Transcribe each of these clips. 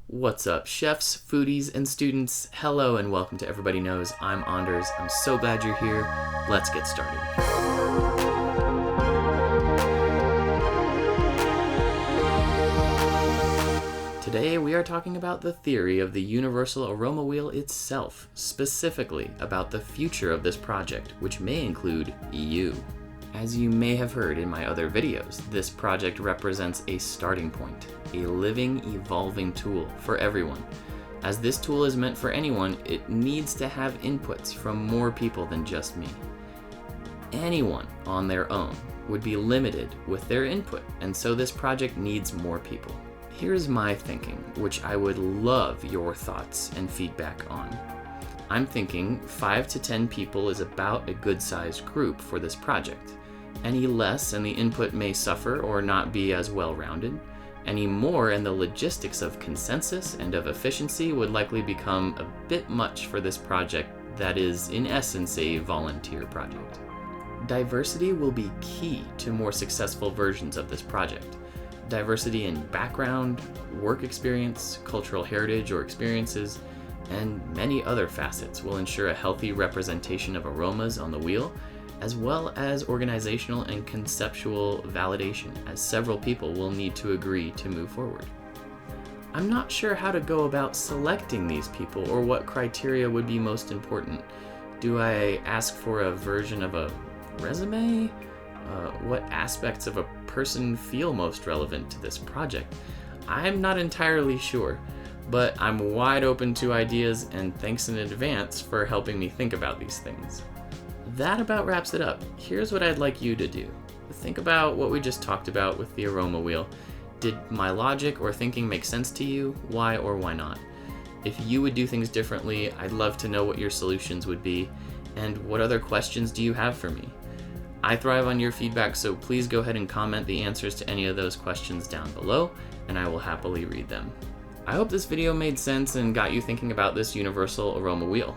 What's up, chefs, foodies, and students? Hello and welcome to Everybody Knows. I'm Anders. I'm so glad you're here. Let's get started. Today we are talking about the theory of the universal aroma wheel itself, specifically about the future of this project, which may include you. As you may have heard in my other videos, this project represents a starting point, a living, evolving tool for everyone. As this tool is meant for anyone, it needs to have inputs from more people than just me. Anyone on their own would be limited with their input, and so this project needs more people. Here's my thinking, which I would love your thoughts and feedback on. I'm thinking 5 to 10 people is about a good-sized group for this project. Any less and the input may suffer or not be as well-rounded. Any more and the logistics of consensus and of efficiency would likely become a bit much for this project that is, in essence, a volunteer project. Diversity will be key to more successful versions of this project. Diversity in background, work experience, cultural heritage or experiences, and many other facets will ensure a healthy representation of aromas on the wheel, as well as organizational and conceptual validation, as several people will need to agree to move forward. I'm not sure how to go about selecting these people or what criteria would be most important. Do I ask for a version of a resume? What aspects of a person feel most relevant to this project? I'm not entirely sure, but I'm wide open to ideas, and thanks in advance for helping me think about these things. That about wraps it up. Here's what I'd like you to do. Think about what we just talked about with the aroma wheel. Did my logic or thinking make sense to you? Why or why not? If you would do things differently, I'd love to know what your solutions would be, and what other questions do you have for me? I thrive on your feedback, so please go ahead and comment the answers to any of those questions down below, and I will happily read them. I hope this video made sense and got you thinking about this universal aroma wheel.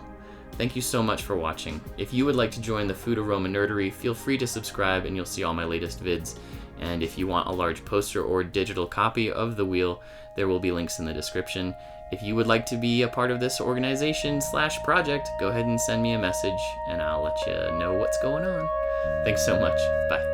Thank you so much for watching. If you would like to join the food aroma nerdery, feel free to subscribe and you'll see all my latest vids. And if you want a large poster or digital copy of the wheel, there will be links in the description. If you would like to be a part of this organization/project, go ahead and send me a message and I'll let you know what's going on. Thanks so much. Bye.